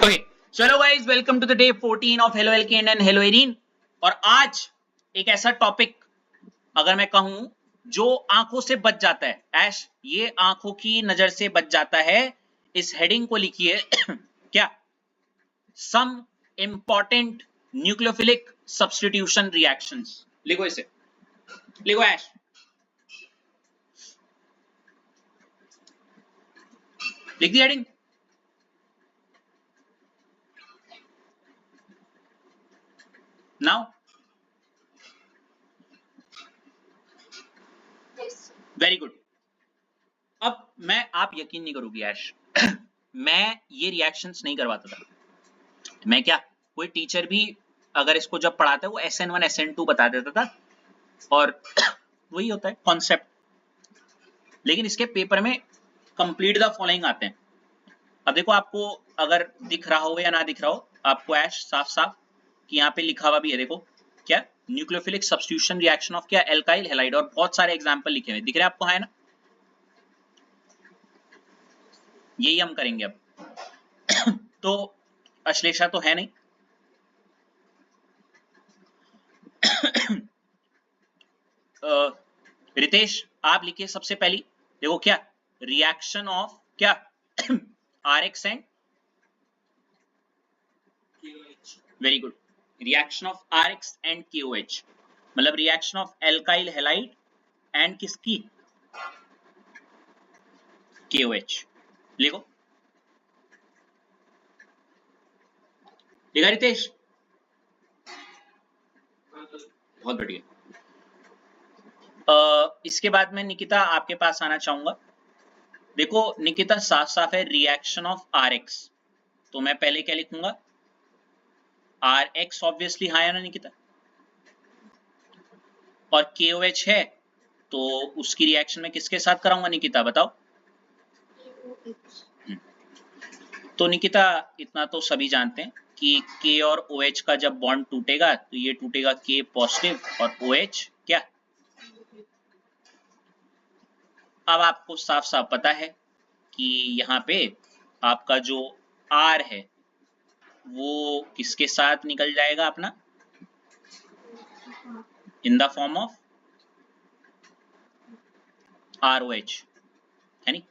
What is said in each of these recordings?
Okay चलो guys, welcome to the day 14 of haloalkane and haloarene. और आज एक ऐसा टॉपिक, अगर मैं कहूं, जो आंखों से बच जाता है। ऐश, ये आंखों की नजर से बच जाता है। इस हेडिंग को लिखिए क्या? Some important nucleophilic substitution reactions. लिखो इसे, लिखो ऐश, लिख दी हेडिंग। Now very good. अब आप यकीन नहीं करोगी ऐश मैं ये रिएक्शंस नहीं करवाता था। मैं क्या, कोई टीचर भी अगर इसको जब पढ़ाता है वो SN1 SN2 बता देता था और वही होता है कॉन्सेप्ट। लेकिन इसके पेपर में कंप्लीट द फॉलोइंग आते हैं। अब देखो, आपको अगर दिख रहा हो या ना दिख रहा हो, आपको ऐश साफ साफ कि यहाँ पे लिखा हुआ भी है। देखो क्या, न्यूक्लियोफिलिक सब्स्टिट्यूशन रिएक्शन ऑफ क्या, एल्काइल हैलाइड, और बहुत सारे एग्जाम्पल लिखे हुए दिख रहे हैं आपको, है ना? यही हम करेंगे अब तो अश्लेषा तो है नहीं रितेश, आप लिखिए सबसे पहली। देखो क्या, रिएक्शन ऑफ क्या RX and, very good, reaction of RX and KOH, मतलब reaction of alkyl halide and किसकी, KOH। लिखो, लिखा रितेश? बहुत बढ़िया। इसके बाद में निकिता आपके पास आना चाहूंगा। देखो निकिता, साफ साफ है रिएक्शन ऑफ RX, तो मैं पहले क्या लिखूंगा, RX ऑब्वियसली हाँ है ना निकिता, और KOH है, तो उसकी रिएक्शन में किसके साथ कराऊंगा निकिता, बताओ? तो निकिता, इतना तो सभी जानते हैं कि K और OH का जब बॉन्ड टूटेगा तो ये टूटेगा K पॉजिटिव और OH क्या। अब आपको साफ साफ पता है कि यहाँ पे आपका जो R है वो किसके साथ निकल जाएगा अपना, in the form of ROH, है नी,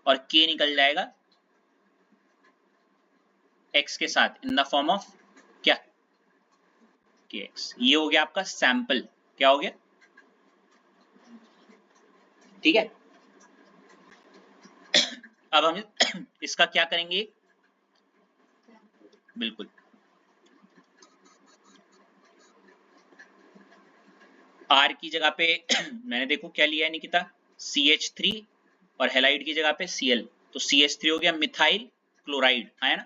और K निकल जाएगा X के साथ इन द फॉर्म ऑफ क्या, KX। ये हो गया आपका सैंपल। क्या हो गया? ठीक है। अब हम इसका क्या करेंगे, बिल्कुल R की जगह पे मैंने देखो क्या लिया है निकिता, CH3, और हैलाइड की जगह पे Cl, तो CH3 हो गया मिथाइल क्लोराइड, है ना?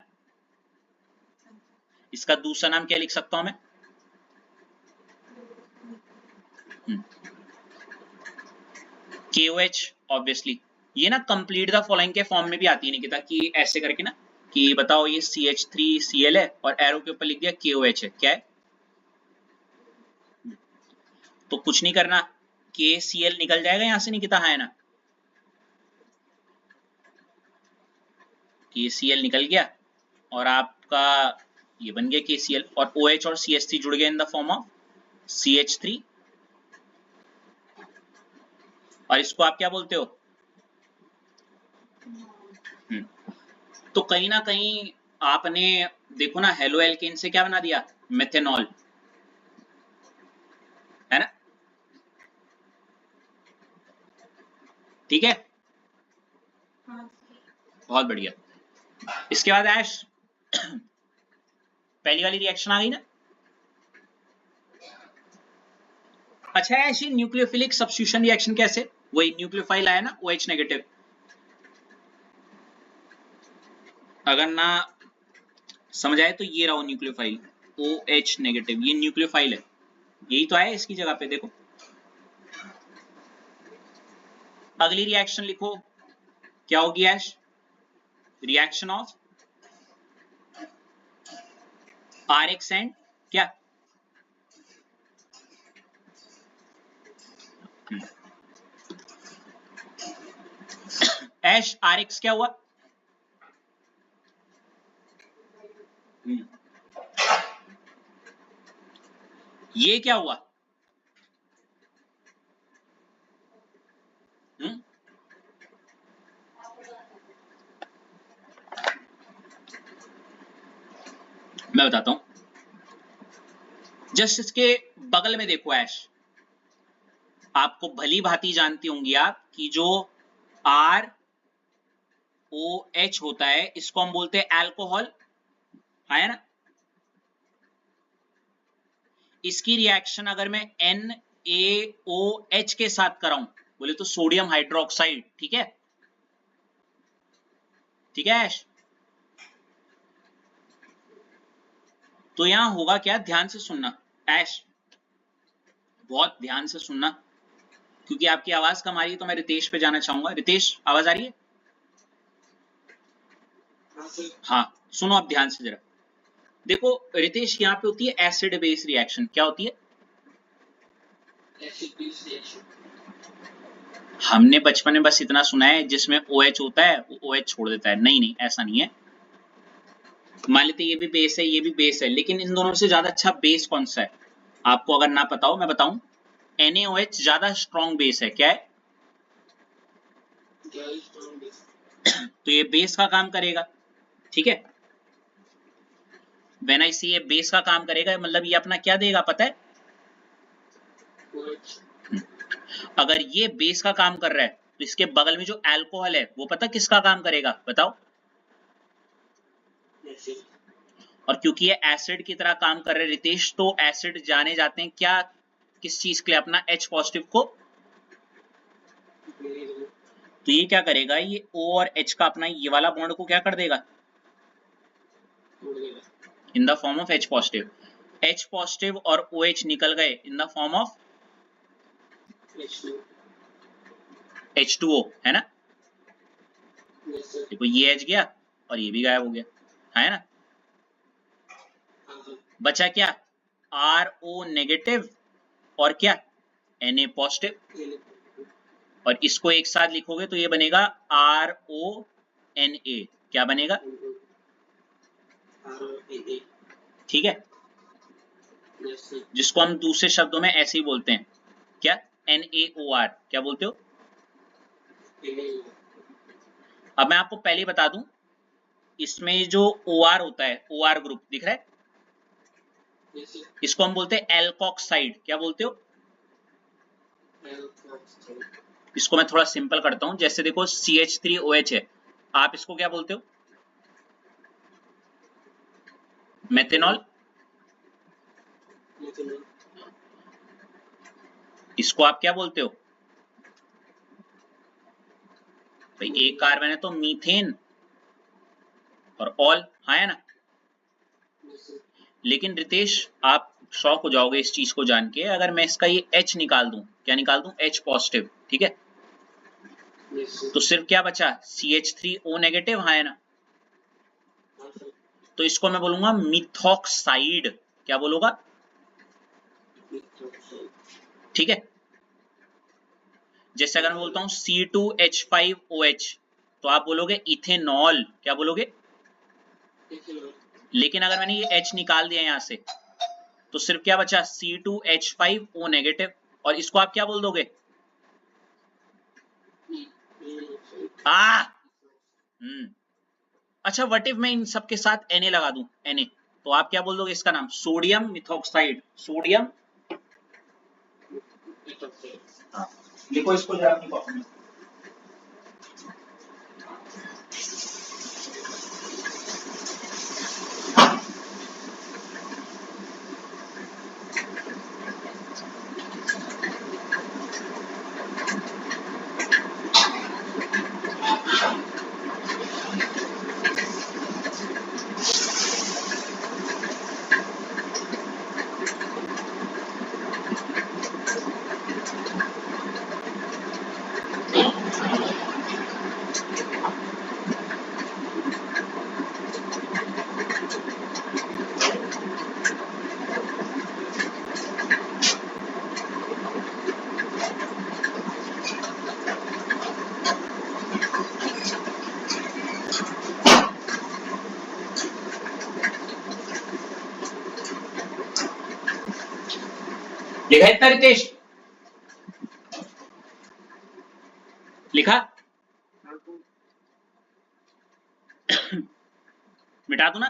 इसका दूसरा नाम क्या लिख सकता हूं मैं, KOH ऑब्वियसली। ये ना कंप्लीट द फॉलोइंग के फॉर्म में भी आती है निकिता, कि ऐसे करके ना, कि बताओ ये CH3Cl है और एरो के ऊपर लिख दिया KOH है, क्या है? तो कुछ नहीं करना, KCl निकल जाएगा यहां से निकिता, है ना? KCl निकल गया और आपका ये बन गया KCl, और OH और CH3 जुड़ गए in the form of CH3, और इसको आप क्या बोलते हो? तो कहीं ना कहीं आपने देखो ना, हेलो एल्केन से क्या बना दिया, मेथेनॉल, है ना? ठीक है, बहुत बढ़िया। इसके बाद ऐश पहली वाली रिएक्शन आ गई ना। अच्छा ऐश, ये न्यूक्लियोफिलिक सब्स्टिट्यूशन रिएक्शन कैसे, वही न्यूक्लियोफाइल आया ना OH नेगेटिव, अगर ना समझ आए तो ये रहा न्यूक्लियोफाइल OH नेगेटिव, ये न्यूक्लियोफाइल है, यही तो आया इसकी जगह पे। देखो अगली रिएक्शन लिखो, क्या होगी ऐश, रिएक्शन ऑफ RX एंड क्या, ऐश RX क्या हुआ, ये क्या हुआ? मैं बताता हूं, जस्ट इसके बगल में देखो ऐश, आपको भली भांति जानती होंगी आप कि जो आर ओ एच होता है इसको हम बोलते हैं अल्कोहल, है ना? इसकी रिएक्शन अगर मैं NaOH के साथ कराऊं, बोले तो सोडियम हाइड्रोक्साइड, ठीक है? ठीक है ऐश? तो यहां होगा क्या, ध्यान से सुनना ऐश, बहुत ध्यान से सुनना, क्योंकि आपकी आवाज कम आ रही है तो मैं रितेश पे जाना चाहूंगा। रितेश, आवाज आ रही है? हाँ, सुनो आप ध्यान से जरा। देखो रितेश, यहाँ पे होती है एसिड बेस रिएक्शन। क्या होती है? Acid base reaction. हमने बचपन में बस इतना सुना है जिसमें OH होता है वो OH छोड़ देता है। नहीं नहीं, ऐसा नहीं है। मान लेते ये भी बेस है, ये भी बेस है, लेकिन इन दोनों से ज्यादा अच्छा बेस कौन सा है? आपको अगर ना पता हो मैं बताऊं, NaOH ज्यादा स्ट्रॉन्ग बेस है। क्या है? तो ये बेस का काम करेगा, ठीक है? व्हेन आई सी ये बेस का काम करेगा, मतलब ये अपना क्या देगा पता है? अगर ये बेस का काम कर रहा है तो इसके बगल में जो अल्कोहल है वो पता किसका काम करेगा? बताओ। और क्योंकि ये एसिड की तरह काम कर रहे हैं रितेश, तो एसिड जाने जाते हैं क्या, किस चीज के लिए? अपना H पॉजिटिव को। तो ये क्या करेगा, ये O और H का अपना ये वाला बॉन्ड को क्या कर देगा? In the form of H positive. H positive और OH निकल गए in the form of H2O, है ना? देखो ये H गया और ये भी गायब हो गया, है ना? बचा क्या? RO नेगेटिव और क्या? Na positive. और इसको एक साथ लिखोगे तो ये बनेगा RONA। क्या बनेगा? ठीक है, जिसको हम दूसरे शब्दों में ऐसे ही बोलते हैं, क्या? NaOR। क्या बोलते हो? अब मैं आपको पहले ही बता दूं, इसमें जो OR होता है, OR ग्रुप दिख रहा है, इसको हम बोलते हैं एल्कोक्साइड। क्या बोलते हो? इसको मैं थोड़ा सिंपल करता हूं, जैसे देखो CH3OH है, आप इसको क्या बोलते हो? मेथेनॉल। इसको आप क्या बोलते हो? भाई एक कार्बन है तो मीथेन और ऑल, हाँ है ना? लेकिन रितेश आप शॉक हो जाओगे इस चीज को जान के, अगर मैं इसका ये H निकाल दूं, क्या निकाल दूं? H पॉजिटिव, ठीक है? तो सिर्फ क्या बचा? CH3O नेगेटिव, हाँ है ना? तो इसको मैं बोलूंगा मिथॉक्साइड। क्या बोलूंगा? ठीक है? जैसे अगर मैं बोलता हूं C2H5OH तो आप बोलोगे इथेनॉल। क्या बोलोगे? लेकिन अगर मैंने ये H निकाल दिया यहां से तो सिर्फ क्या बचा? C2H5O negative. और इसको आप क्या बोल दोगे? अच्छा, व्हाट इफ मैं इन सब के साथ Na लगा दूं, Na, तो आप क्या बोल दोगे इसका नाम? Sodium methoxide. सोडियम लिखो इसको जरा अपनी कॉपी में। लिखा इतना रितेश? लिखा? मिटा दो ना।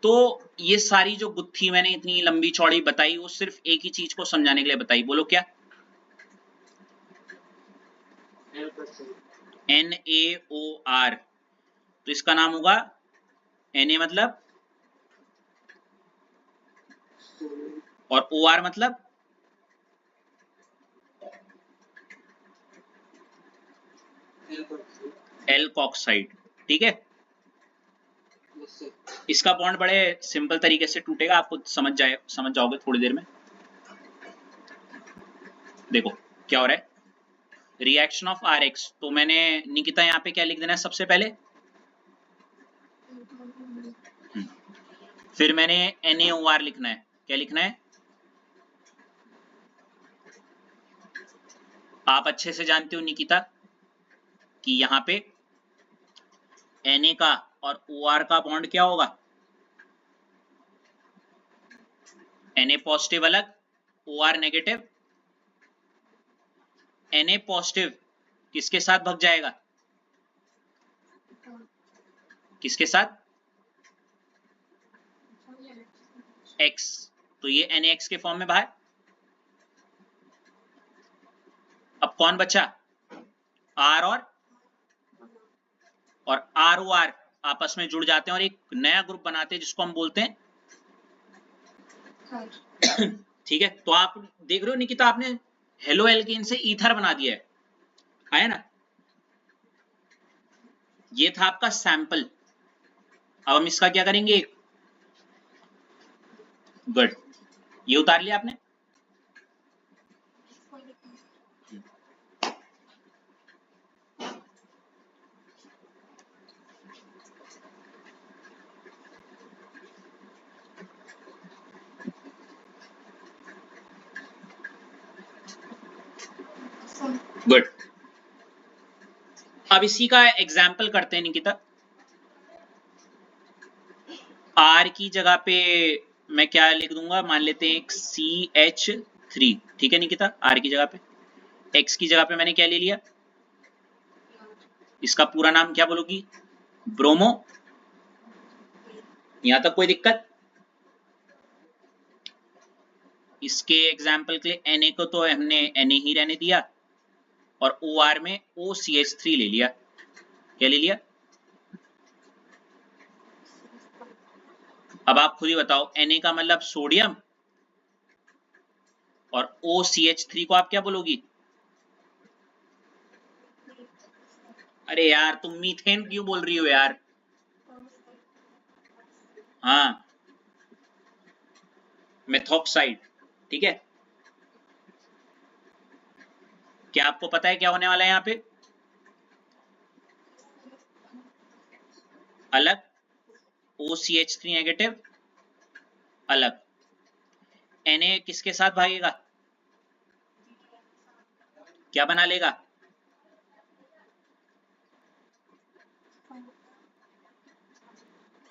तो ये सारी जो गुत्थी मैंने इतनी लंबी चौड़ी बताई वो सिर्फ एक ही चीज को समझाने के लिए बताई। बोलो क्या? NaOR, तो इसका नाम होगा Na मतलब, और OR मतलब एल्कोक्साइड। ठीक है, इसका बॉन्ड बड़े सिंपल तरीके से टूटेगा, आपको समझ जाओगे थोड़ी देर में। देखो क्या हो रहा है, रिएक्शन ऑफ RX। तो मैंने निकिता यहाँ पे क्या लिख देना है सबसे पहले, फिर मैंने NaOR लिखना है। क्या लिखना है? आप अच्छे से जानते हो निकिता कि यहाँ पे Na का और OR का बॉन्ड क्या होगा? Na पॉजिटिव अलग, OR नेगेटिव। Na पॉजिटिव किसके साथ भग जाएगा? किसके साथ? X। तो ये NaX के फॉर्म में बाहर। अब कौन बचा? R और ROR आपस में जुड़ जाते हैं और एक नया ग्रुप बनाते हैं जिसको हम बोलते हैं। ठीक है, तो आप देख रहे हो निकिता, आपने हेलो एल्केन से ईथर बना दिया है ना? ये था आपका सैंपल। अब हम इसका क्या करेंगे? गुड, ये उतार लिया आपने। गुड, अब इसी का एग्जाम्पल करते हैं निकिता। R की जगह पे मैं क्या लिख दूंगा, मान लेते हैं एक CH3। ठीक है निकिता, R की जगह पे। X की जगह पे मैंने क्या ले लिया, इसका पूरा नाम क्या बोलोगी? ब्रोमो। यहां तक कोई दिक्कत? इसके एग्जाम्पल के लिए Na को तो हमने Na ही रहने दिया और OR में OCH3 ले लिया। क्या ले लिया? अब आप खुद ही बताओ, Na का मतलब सोडियम और OCH3 को आप क्या बोलोगी? अरे यार तुम मीथेन क्यों बोल रही हो यार? हाँ, मेथॉक्साइड। ठीक है, क्या आपको पता है क्या होने वाला है यहाँ पे? अलग, OCH3 नेगेटिव अलग। Na किसके साथ भागेगा? क्या बना लेगा?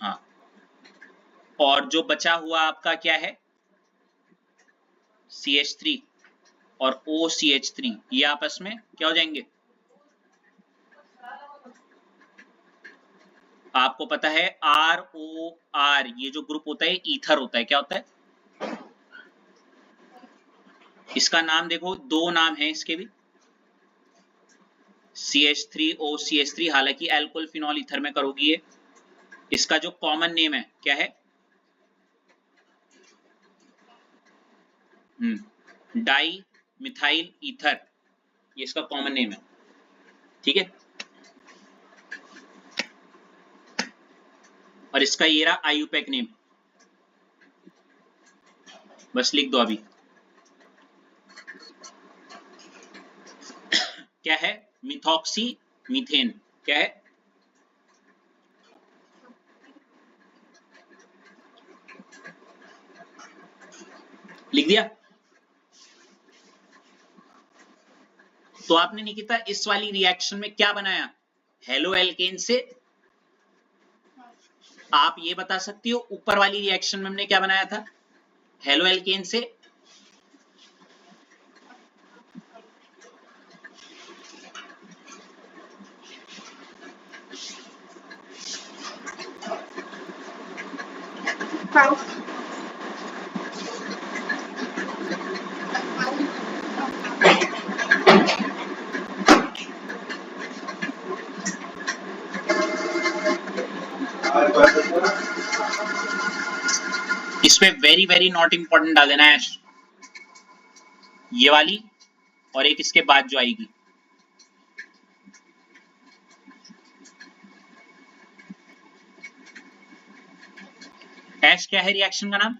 हाँ, और जो बचा हुआ आपका क्या है? CH3 और OCH3, ये आपस में क्या हो जाएंगे? आपको पता है ROR, ये जो ग्रुप होता है ईथर होता है। क्या होता है इसका नाम? देखो दो नाम है इसके भी, CH3OCH3। हालांकि एल्कोहल फिनॉल ईथर में करोगी ये। इसका जो कॉमन नेम है क्या है? डाई मिथाइल ईथर, ये इसका कॉमन नेम है। ठीक है, और इसका ये रहा आईयूपैक नेम, बस लिख दो अभी। क्या है? Methoxy methane. क्या है? लिख दिया? तो आपने निकिता इस वाली रिएक्शन में क्या बनाया? हेलो एल्केन से। आप ये बता सकती हो ऊपर वाली रिएक्शन में हमने क्या बनाया था? हेलो एल्केन से इस पे वेरी वेरी नॉट इम्पोर्टेंट डाल देना है ये वाली, और एक इसके बाद जो आएगी। ऐश क्या है रिएक्शन का नाम?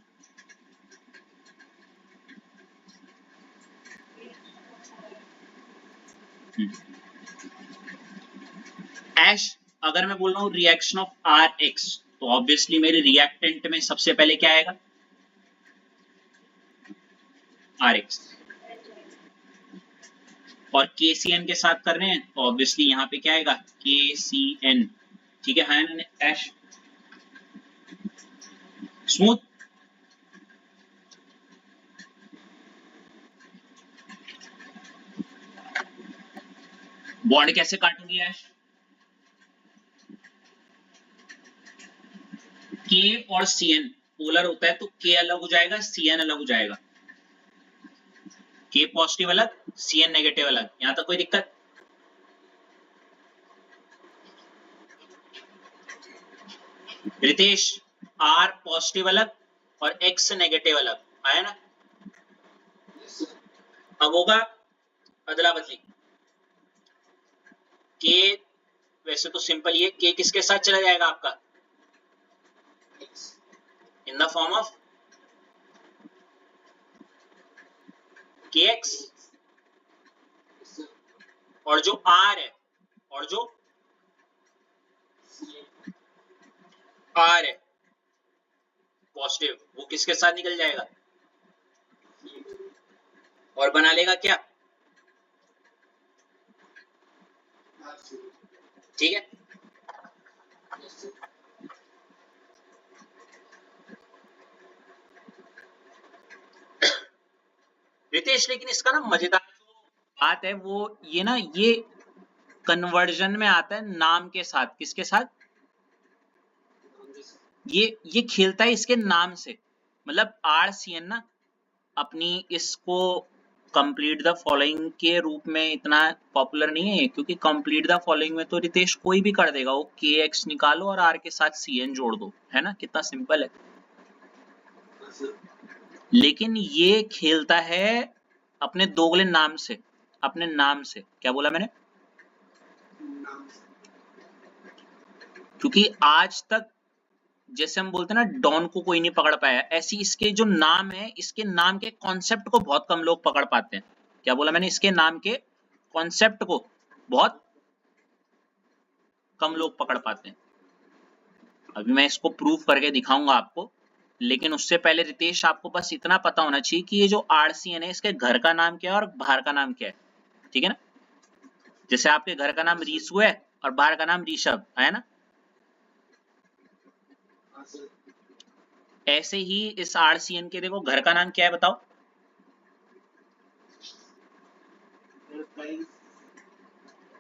ऐश अगर मैं बोल रहा हूँ रिएक्शन ऑफ आर एक्स, तो ऑब्वियसली मेरे रिएक्टेंट में सबसे पहले क्या आएगा? R X. और के सी एन के साथ कर रहे हैं तो ऑब्वियसली यहाँ पे क्या आएगा? के सी एन। ठीक है ऐश, स्मूथ। बॉन्ड कैसे काटूंगी ऐश? के और सी एन पोलर होता है तो के अलग हो जाएगा, सी एन अलग हो जाएगा। के पॉजिटिव अलग, सी एन नेगेटिव अलग। यहां तक कोई दिक्कत? रितेश आर पॉजिटिव अलग और एक्स नेगेटिव अलग आया ना? अब होगा अदला बदली। के वैसे तो सिंपल ही है, के किसके साथ चला जाएगा आपका? इन द फॉर्म ऑफ के एक्स, और जो आर है, और जो आर है पॉजिटिव, वो किसके साथ निकल जाएगा? और बना लेगा क्या? ठीक है, रितेश लेकिन इसका ना मजेदार बात है वो ये ना, ये कन्वर्जन में आता है नाम के साथ। किसके साथ? ये खेलता है इसके नाम से। मतलब आर सी एन ना अपनी इसको कंप्लीट द फॉलोइंग के रूप में इतना पॉपुलर नहीं है, क्योंकि कंप्लीट द फॉलोइंग में तो रितेश कोई भी कर देगा, वो के एक्स निकालो और आर के साथ सी एन जोड़ दो, है ना? कितना सिंपल है। लेकिन ये खेलता है अपने दोगले नाम से, अपने नाम से। क्या बोला मैंने? क्योंकि आज तक जैसे हम बोलते हैं ना डॉन को कोई नहीं पकड़ पाया, ऐसी इसके जो नाम है, इसके नाम के कॉन्सेप्ट को बहुत कम लोग पकड़ पाते हैं। क्या बोला मैंने? इसके नाम के कॉन्सेप्ट को बहुत कम लोग पकड़ पाते हैं। अभी मैं इसको प्रूफ करके दिखाऊंगा आपको, लेकिन उससे पहले रितेश आपको बस इतना पता होना चाहिए कि ये जो आरसीएन है इसके घर का नाम क्या है और बाहर का नाम क्या है। ठीक है ना? जैसे आपके घर का नाम रीसू है और बाहर का नाम ऋषभ है ना, ऐसे ही इस आरसीएन के देखो घर का नाम क्या है बताओ?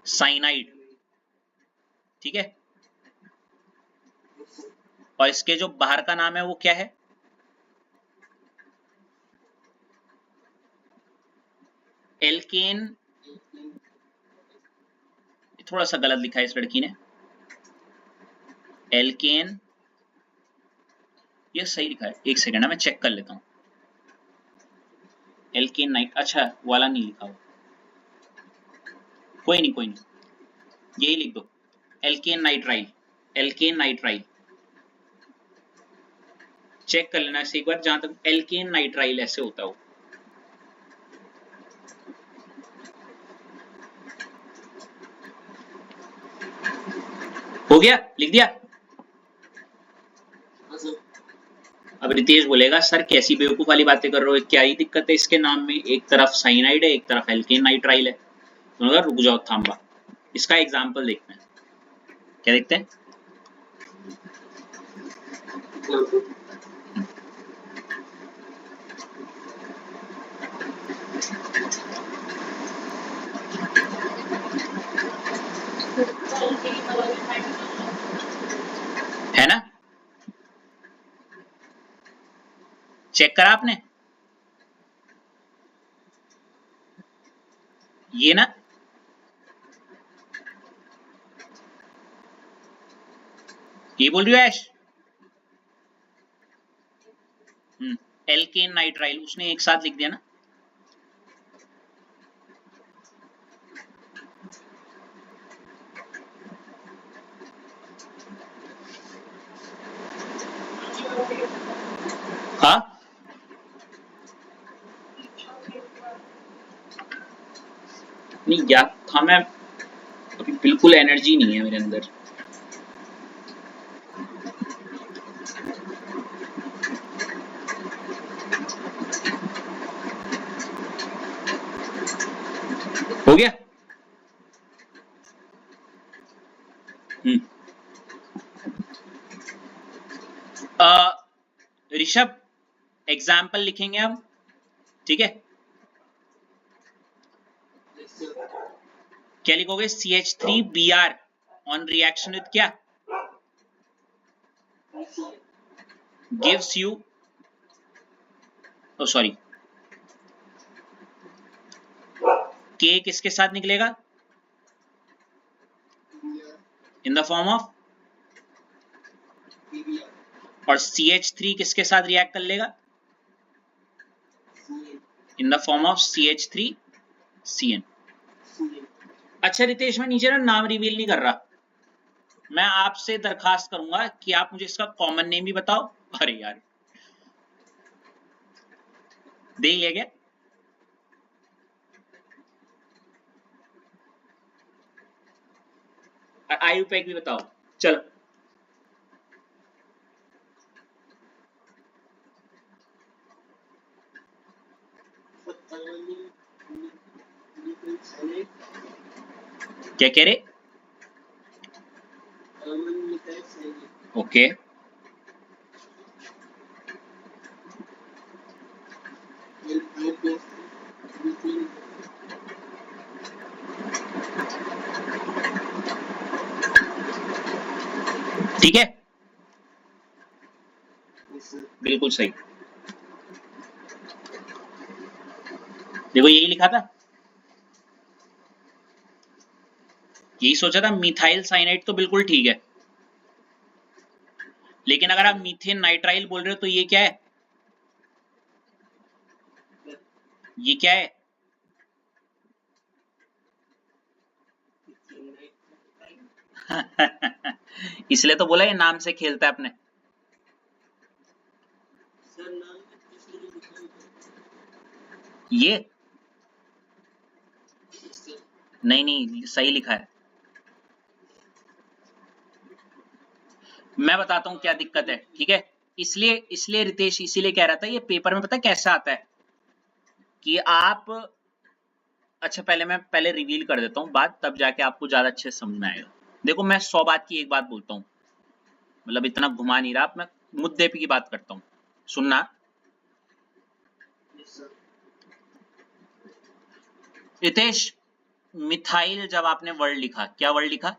साइनाइड। ठीक है, और इसके जो बाहर का नाम है वो क्या है? एल्केन। थोड़ा सा गलत लिखा है इस लड़की ने, एल्केन। ये सही लिखा है, एक सेकंड है मैं चेक कर लेता हूँ। एल्केन नाइट, अच्छा वाला नहीं लिखा हुआ, कोई नहीं कोई नहीं, यही लिख दो, alkane nitrile. Alkane nitrile check कर लेना एक बार, जहां तक एल्केन नाइट्राइल ऐसे होता हो। हो गया? लिख दिया? अब रितेश बोलेगा सर कैसी बेवकूफ वाली बातें कर रहे हो, क्या ही दिक्कत है इसके नाम में, एक तरफ साइनाइड है एक तरफ एल्केन नाइट्राइल है। तो रुक जाओ थांबा, इसका एग्जाम्पल देखते हैं। क्या देखते हैं? है ना, चेक करा आपने ये ना, ये बोल रही हो ऐश? एल्केन नाइट्राइल उसने एक साथ लिख दिया ना। हाँ नहीं याद था मैं, अभी बिल्कुल एनर्जी नहीं है मेरे अंदर। हो गया। ऋषभ एग्जाम्पल लिखेंगे हम, ठीक है? क्या लिखोगे? CH3Br ऑन रिएक्शन विथ क्या? Gives you, oh sorry, K किसके साथ निकलेगा? इन द फॉर्म ऑफ, और CH3 किसके साथ रिएक्ट कर लेगा? In the form of CH3Cn। अच्छा रितेश, मैं नीचे ना नाम रिवील नहीं कर रहा, मैं आपसे दरखास्त करूंगा कि आप मुझे इसका कॉमन नेम भी बताओ। अरे यार देख लिया क्या? आयुपैक भी बताओ, चलो। क्या कह रहे? ओके ठीक है, बिल्कुल सही। देखो यही लिखा था, यही सोचा था। मिथाइल साइनाइड तो बिल्कुल ठीक है, लेकिन अगर आप मीथेन नाइट्राइल बोल रहे हो तो ये क्या है? ये क्या है? इसलिए तो बोला ये नाम से खेलता है अपने। ये नहीं नहीं सही लिखा है। मैं बताता हूँ क्या दिक्कत है, ठीक है? इसलिए इसलिए रितेश इसीलिए कह रहा था, ये पेपर में पता है कैसा आता है कि आप, अच्छा पहले मैं पहले रिवील कर देता हूँ बात, तब जाके आपको ज्यादा अच्छे से समझ में आएगा। देखो मैं 100 बात की एक बात बोलता हूँ, मतलब इतना घुमा नहीं रहा, मैं मुद्दे पे की बात करता हूँ, सुनना। रितेश, मिथाइल जब आपने वर्ड लिखा, क्या वर्ड लिखा?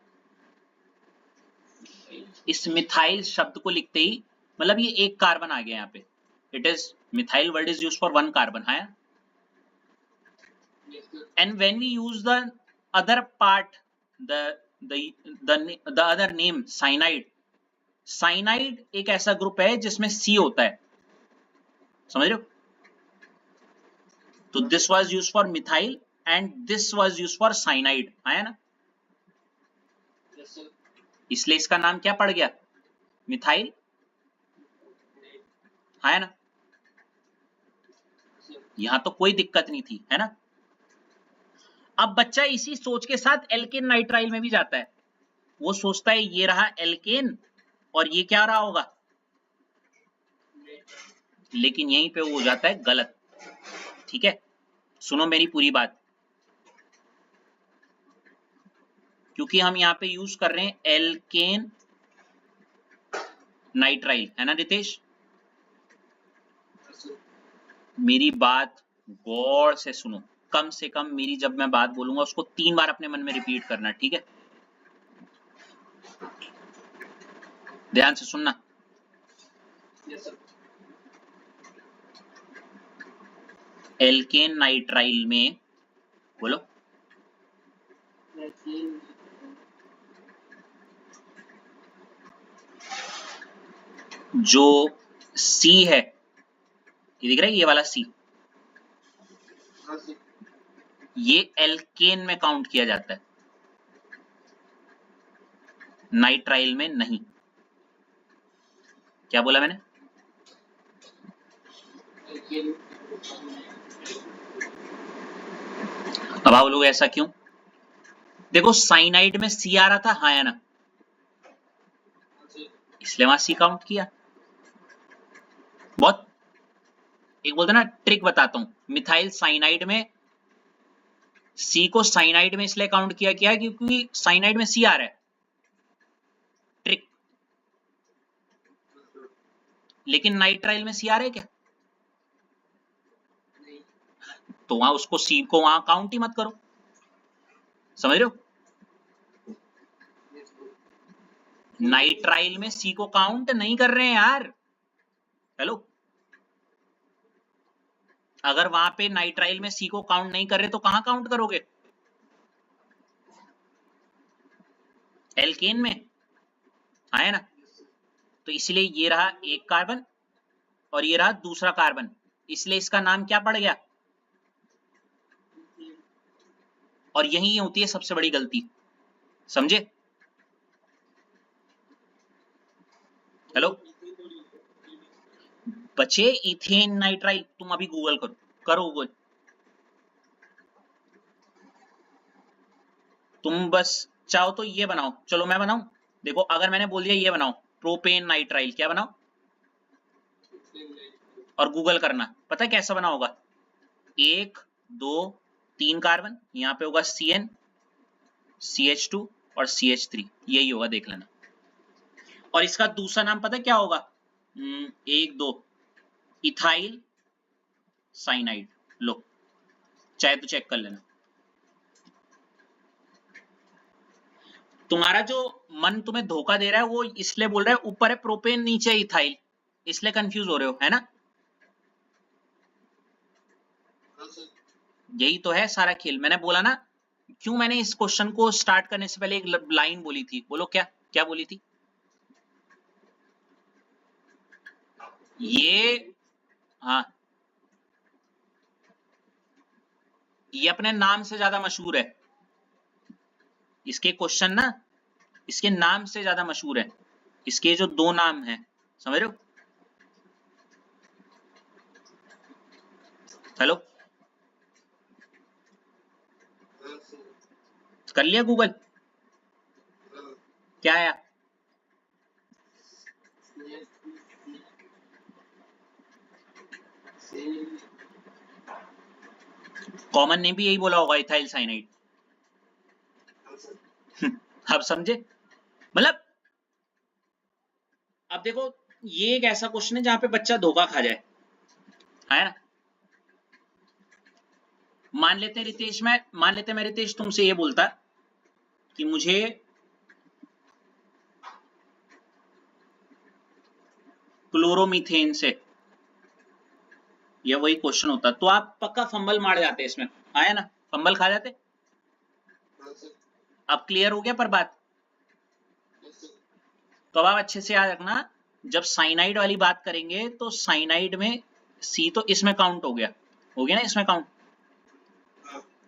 इस मिथाइल शब्द को लिखते ही मतलब ये एक कार्बन आ गया यहाँ पे। It is methyl word is used for one carbon, है। And when we use the other part, the the other name cyanide, cyanide एक ऐसा ग्रुप है जिसमें C होता है, समझ रहे हो? तो this was used for methyl and this was used for cyanide, आया ना? इसलिए इसका नाम क्या पड़ गया? मिथाइल, है ना? यहां तो कोई दिक्कत नहीं थी, है ना? अब बच्चा इसी सोच के साथ एल्केन नाइट्राइल में भी जाता है, वो सोचता है ये रहा एल्केन और ये क्या रहा होगा, लेकिन यहीं पे वो हो जाता है गलत, ठीक है? सुनो मेरी पूरी बात, क्योंकि हम यहाँ पे यूज कर रहे हैं एल्केन नाइट्राइल, है ना रितेश? मेरी बात गौर से सुनो, कम से कम मेरी जब मैं बात बोलूंगा उसको 3 बार अपने मन में रिपीट करना, ठीक है? ध्यान से सुनना। एल्केन नाइट्राइल में, बोलो, जो C है, ये दिख रहा है ये वाला C, ये एल्केन में काउंट किया जाता है, नाइट्राइल में नहीं। क्या बोला मैंने? अब आप लोग ऐसा क्यों? देखो साइनाइड में C आ रहा था, हाँ या ना, इसलिए वहां C काउंट किया। बहुत एक बोलते ना ट्रिक बताता हूं, मिथाइल साइनाइड में C को साइनाइड में इसलिए काउंट किया क्या है क्योंकि साइनाइड में C आ रहा है, ट्रिक। लेकिन नाइट्राइल में C आ रहा है क्या? तो वहां उसको C को वहां काउंट ही मत करो, समझ रहे हो? नाइट्राइल में C को काउंट नहीं कर रहे हैं यार, हेलो। अगर वहां पे नाइट्राइल में C को काउंट नहीं कर रहे तो कहां काउंट करोगे? एल्केन में, है ना? तो इसलिए ये रहा एक कार्बन और ये रहा दूसरा कार्बन, इसलिए इसका नाम क्या पड़ गया? और यही होती है सबसे बड़ी गलती, समझे? हेलो, बचे इथेन नाइट्राइल, तुम अभी गूगल करो, गूगल, तुम बस चाहो तो ये बनाओ, चलो मैं बनाऊं, देखो अगर मैंने बोल दिया ये बनाओ प्रोपेन नाइट्राइल, क्या बनाओ? और गूगल करना, पता है कैसा बना होगा? 1 2 3 कार्बन, यहाँ पे होगा CN CH2 और CH3, यही होगा, देख लेना। और इसका दूसरा नाम पता है क्या होगा? 1 2 इथाइल साइनाइड, लो चाहे तो चेक कर लेना। तुम्हारा जो मन तुम्हें धोखा दे रहा है वो इसलिए बोल रहा है ऊपर है प्रोपेन नीचे है इथाइल, इसलिए कंफ्यूज हो रहे हो, है ना? यही तो है सारा खेल। मैंने बोला ना, क्यों मैंने इस क्वेश्चन को स्टार्ट करने से पहले एक लाइन बोली थी, बोलो क्या क्या बोली थी? ये, हाँ, ये अपने नाम से ज्यादा मशहूर है, इसके क्वेश्चन ना इसके नाम से ज्यादा मशहूर है, इसके जो 2 नाम हैं, समझ रहे हो? हेलो, कर लिया गूगल? क्या आया? कॉमन ने भी यही बोला होगा, इथाइल साइनाइड। अब समझे? मतलब अब देखो, ये एक ऐसा क्वेश्चन है जहां पे बच्चा धोखा खा जाए, है ना? मान लेते हैं रितेश तुमसे ये बोलता कि मुझे क्लोरोमीथेन से, या वही क्वेश्चन होता तो आप पक्का फंबल मार जाते इसमें, आया ना, फंबल खा जाते। अब क्लियर हो गया पर बात? तो अब आप अच्छे से याद रखना, जब साइनाइड वाली बात करेंगे तो साइनाइड में C तो इसमें काउंट हो गया ना इसमें काउंट,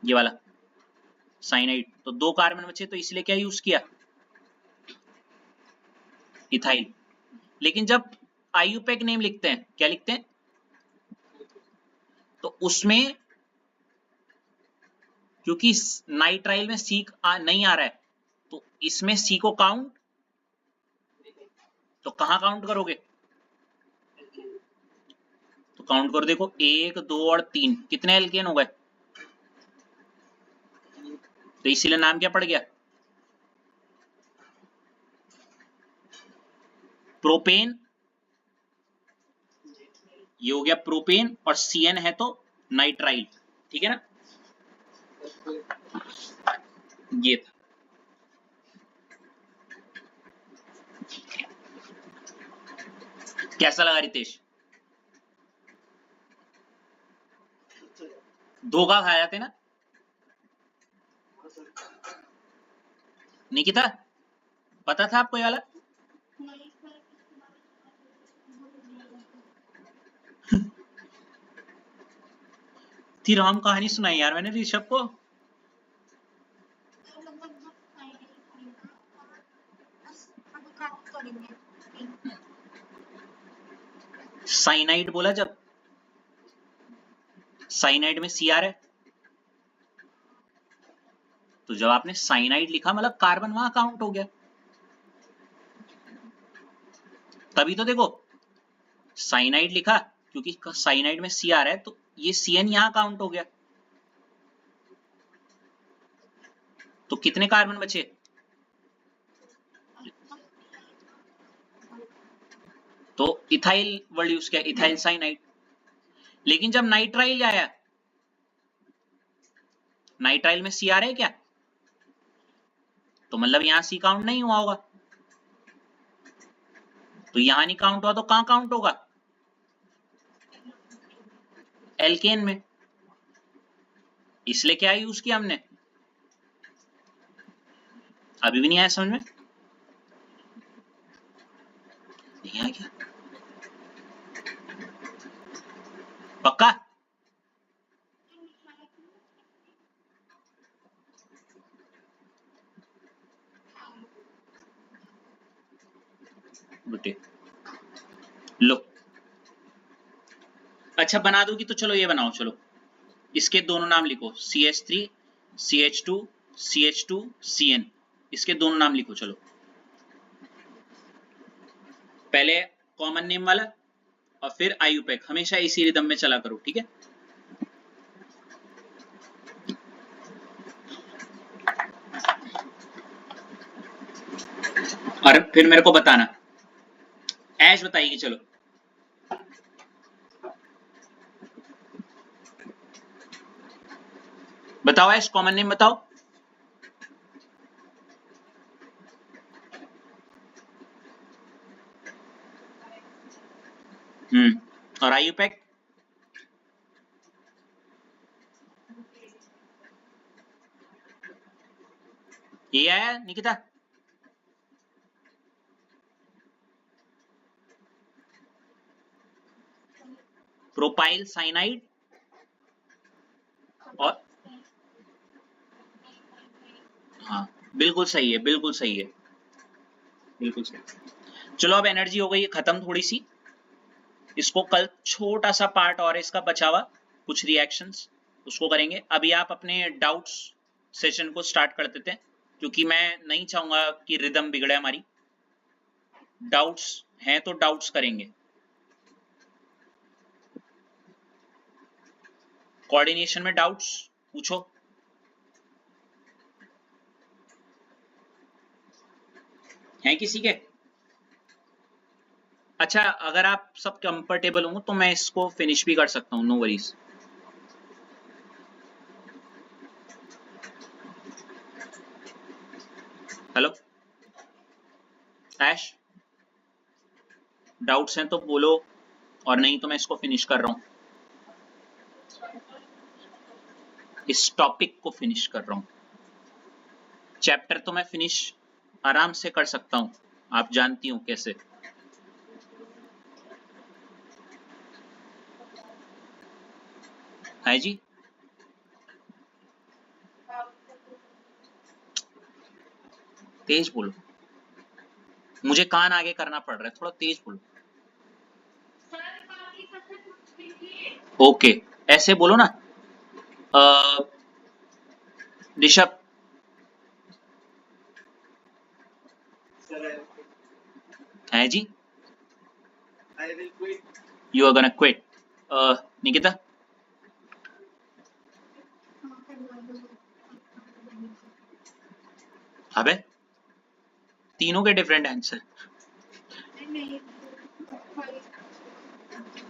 ये वाला साइनाइड, तो 2 कार्बन बचे तो इसलिए क्या यूज किया? इथाइल। लेकिन जब IUPAC नेम लिखते हैं, क्या लिखते हैं? तो उसमें क्योंकि नाइट्राइल में C नहीं आ रहा है, तो इसमें C को काउंट, तो कहां काउंट करोगे? तो काउंट करो, देखो 1 2 और 3, कितने एल्केन हो गए? तो इसीलिए नाम क्या पड़ गया? प्रोपेन, ये हो गया प्रोपेन, और CN है तो नाइट्राइल, ठीक है ना, ये था। कैसा लगा रितेश? धोखा खा जाते ना निकिता, पता था आपको ये वाला? थी राम कहानी सुनाई यार मैंने ऋषभ को। साइनाइड बोला जब, साइनाइड में सीआर है, तो जब आपने साइनाइड लिखा मतलब कार्बन वहां काउंट हो गया, तभी तो देखो साइनाइड लिखा क्योंकि साइनाइड में सीआर है, तो ये सीएन यहां काउंट हो गया। तो कितने कार्बन बचे? तो इथाइल वर्ड यूज किया, इथाइल साइनाइड। लेकिन जब नाइट्राइल आया, नाइट्राइल में सीआर है क्या, तो मतलब यहां सी काउंट नहीं हुआ होगा, तो यहां नहीं काउंट हुआ तो कहां काउंट होगा? एल्केन में। इसलिए क्या यूज किया हमने? अभी भी नहीं आया समझ में? नहीं आया क्या? पक्का? बेटे लो, अच्छा बना दोगी तो चलो ये बनाओ, चलो इसके दोनों नाम लिखो, CH3 CH2 CH2 CN, इसके दोनों नाम लिखो। चलो पहले कॉमन नेम वाला और फिर आयुपेक, हमेशा इसी रिदम में चला करो, ठीक है? और फिर मेरे को बताना, ऐश बताएगी। चलो बताओ ऐश, कॉमन नेम बताओ। और आयुपेक? ये आया निकिता? प्रोपाइल साइनाइड और, हाँ बिल्कुल सही है, बिल्कुल सही है, बिल्कुल सही। चलो अब एनर्जी हो गई है खत्म थोड़ी सी, इसको कल छोटा सा पार्ट और इसका बचा हुआ कुछ रिएक्शंस उसको करेंगे। अभी आप अपने डाउट्स सेशन को स्टार्ट कर देते हैं, क्योंकि मैं नहीं चाहूंगा कि रिदम बिगड़े हमारी। डाउट्स हैं तो डाउट्स करेंगे, कोऑर्डिनेशन में डाउट्स पूछो। हैं किसी के? अच्छा अगर आप सब कंफर्टेबल हो तो मैं इसको फिनिश भी कर सकता हूँ, नो वरीज। हेलो ऐश, डाउट्स हैं तो बोलो, और नहीं तो मैं इसको फिनिश कर रहा हूँ, इस टॉपिक को फिनिश कर रहा हूँ। चैप्टर तो मैं फिनिश आराम से कर सकता हूँ, आप जानती हो कैसे। है जी, तेज बोलो, मुझे कान आगे करना पड़ रहा है, थोड़ा तेज बोलो। ओके ऐसे बोलो ना। ऋषभ, है जी, you are gonna quit. Nikita, अबे तीनों के different answer.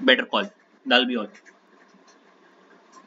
Better call, that'll be all.